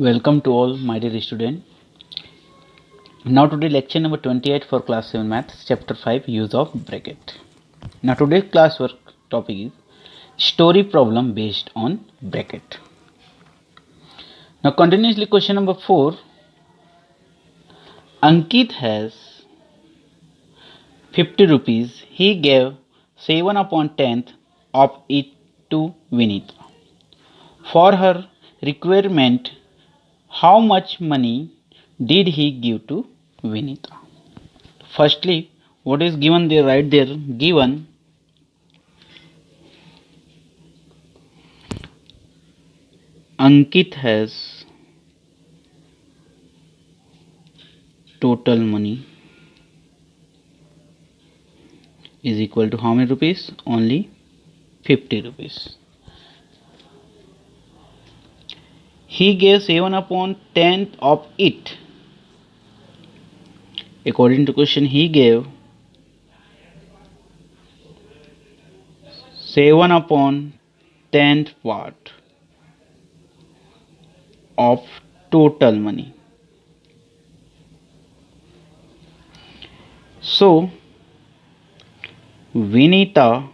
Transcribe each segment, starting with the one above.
Welcome to all my dear student. Now today lecture number 28 for class 7 maths chapter 5 use of bracket. Now today's classwork topic is story problem based on bracket. Now continuously question number 4. Ankit has 50 rupees. He gave 7 upon 10th of it to Vinita. For her requirement, how much money did he give to Vinita? Firstly, what is given there right there? Given Ankit has total money is equal to how many rupees? Only 50 rupees. He gave 7 upon 10th of it. According to question, he gave 7 upon 10th part of total money. So, Vinita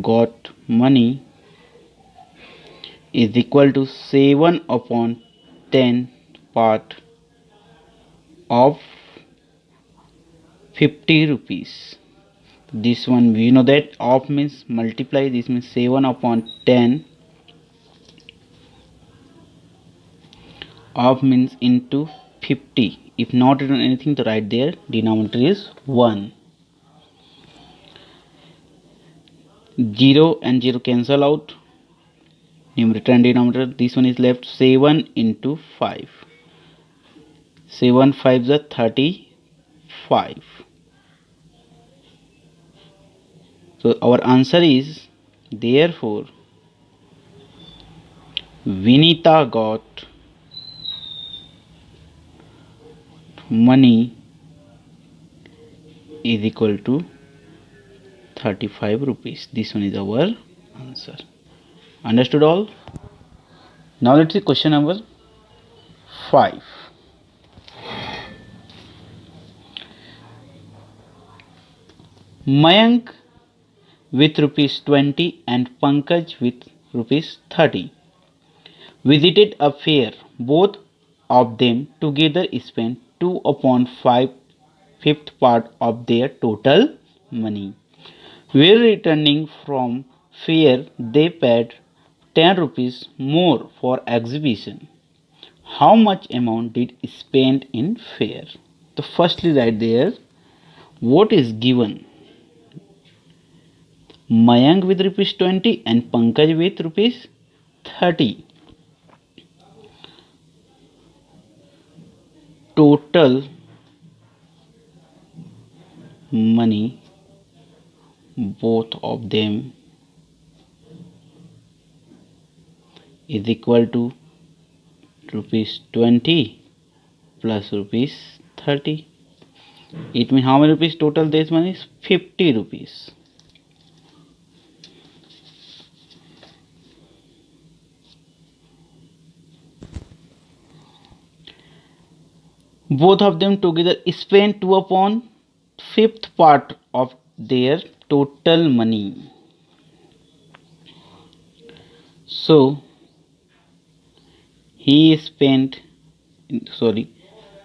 got money is equal to 7 upon 10 part of 50 rupees. This one we know that of means multiply, this means 7 upon 10 of means into 50. If not written anything to write there, denominator is 1. 0 and 0 cancel out, numerator and denominator. This one is left 7 into 5. 7 5 is 35. So our answer is, therefore Vinita got money is equal to 35 rupees. This one is our answer. Understood all? Now let's see question number 5. Mayank with rupees 20 and Pankaj with rupees 30 visited a fair. Both of them together spent 2 upon 5 fifth part of their total money. While returning from fair, they paid 10 rupees more for exhibition. How much amount did spent in fair? So firstly right there, what is given? Mayank with rupees 20 and Pankaj with rupees 30. Total money both of them is equal to rupees 20 plus rupees 30. It means how many rupees total this money is? 50 rupees. Both of them together spent 2 upon fifth part of their total money. So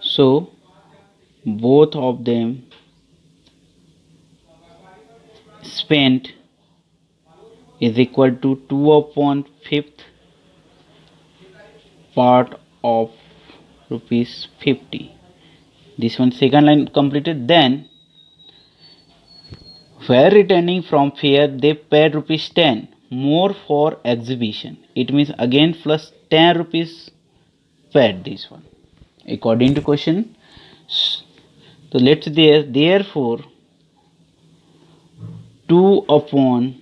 so both of them spent is equal to 2 upon fifth part of rupees 50. This one second line completed. Then where returning from fair, they paid rupees 10 more for exhibition. It means again plus 10 rupees paid this one. According to question, so let's therefore 2 upon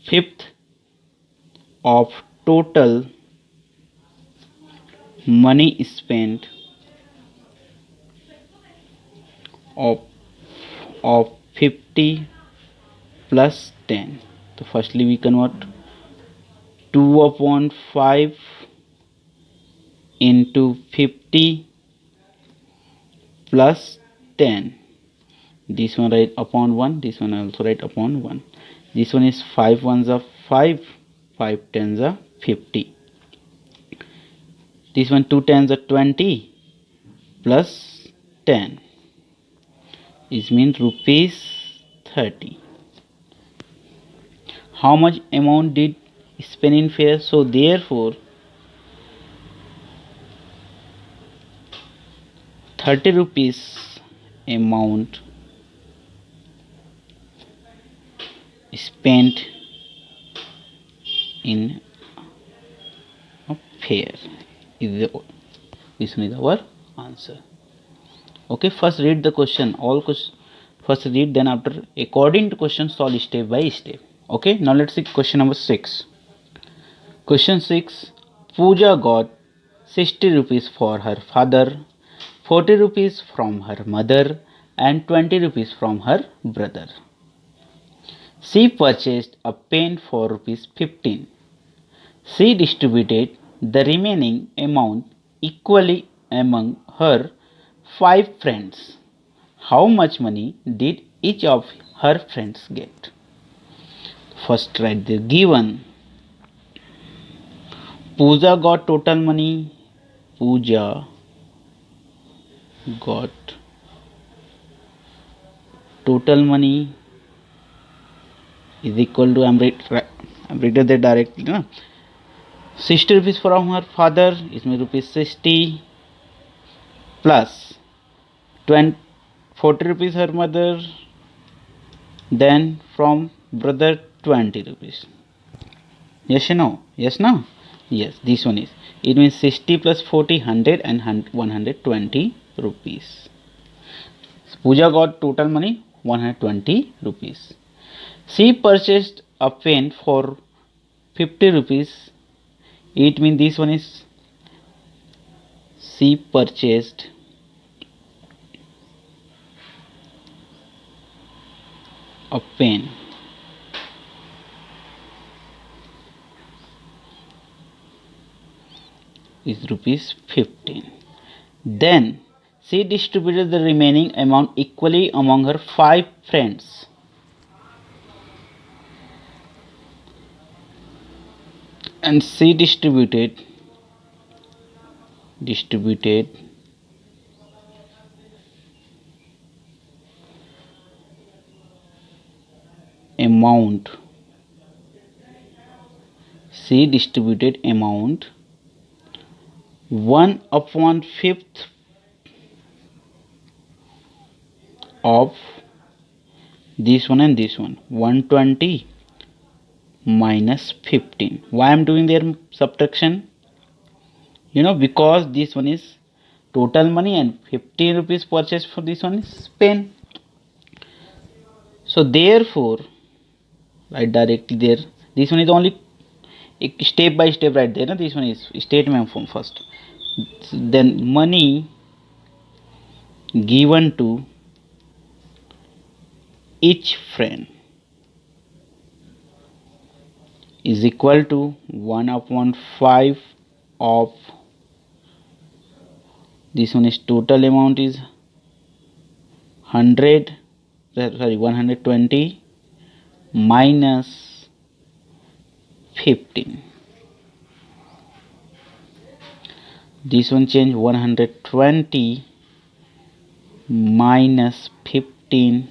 fifth of total money spent of 50 plus 10. So firstly we convert 2 upon 5 into 50 plus 10. This one write upon 1, this one also write upon 1. This one is 5 ones are 5, 5 tens are 50. This one 2 tens are 20 plus 10 is means rupees 30. How much amount did spend in fare? So therefore 30 rupees amount spent in a fare is this one is our answer. Okay, first read the question. All question first read, then after according to question solve step by step. Okay, now let's see question number 6. Question 6. Pooja got 60 rupees for her father, 40 rupees from her mother, and 20 rupees from her brother. She purchased a pen for rupees 15. She distributed the remaining amount equally among her 5 friends. How much money did each of her friends get? First write the given. Pooja got total money. Pooja got total money is equal to, I'm reading that directly. No? 60 rupees from her father is rupees 60 plus 20, 40 rupees her mother, then from brother 20 rupees. Yes or no? Yes, no? Yes, this one is. It means 60 plus 40, 100 and 120 rupees. Pooja got total money 120 rupees. She purchased a pen for 50 rupees. It means this one is she purchased a pen is rupees 15. Then she distributed the remaining amount equally among her 5 friends. And she distributed amount 1/5 of this one and this one, 120 minus 15. Why I'm doing their subtraction? Because this one is total money and 15 rupees purchase for this one is pen. So therefore write directly there. This one is only step by step right there. This one is statement form first. Then money given to each friend is equal to 1/5 of this one is total amount is 120 minus 15. This one change 120 minus 15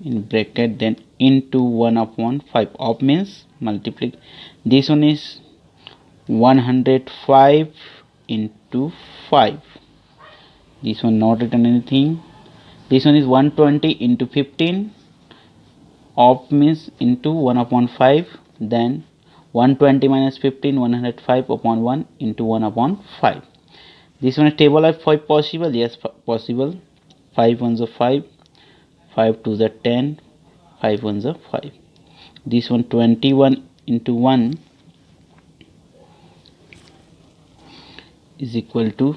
in bracket, then into 1/5 of means multiply. This one is 105 into 5. This one not written anything. This one is 120 into 15 of means into 1/5, then 120 minus 15, 105 upon 1 into 1/5. This one is table of 5 possible. Yes, possible. 5 ones are 5, 5 twos are 10, 5 ones are 5. This one 21 into 1 is equal to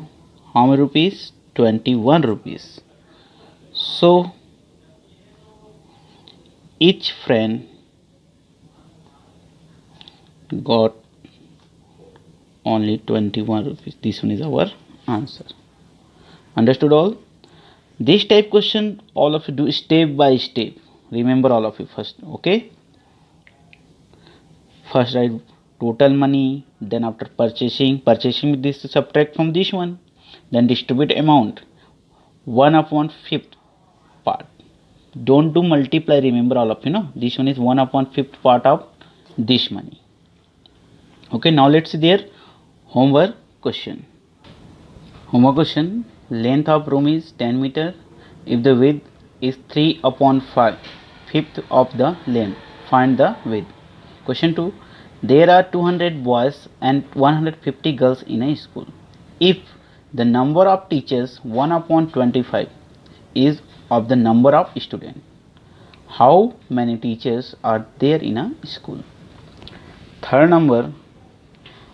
how many rupees? 21 rupees. So each friend got only 21 rupees. This one is our answer. Understood all? This type question all of you do step by step. Remember all of you first. Okay. First write total money. Then after purchasing this subtract from this one. Then distribute amount. 1 upon 5th part. Don't do multiply. Remember all of you know. This one is 1 upon 5th part of this money. Okay. Now let's see their homework question. Homework question. Length of room is 10 meter. If the width is 3 upon 5, fifth of the length, find the width. Question 2. There are 200 boys and 150 girls in a school. If the number of teachers 1 upon 25 is of the number of students, how many teachers are there in a school? Third number.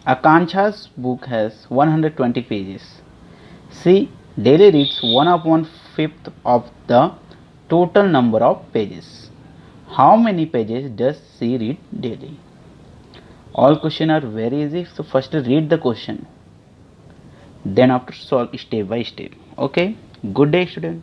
Akanksha's book has 120 pages. She daily reads 1 upon 5th of the total number of pages. How many pages does she read daily? All questions are very easy. So first read the question. Then after solve step by step. Okay. Good day, student.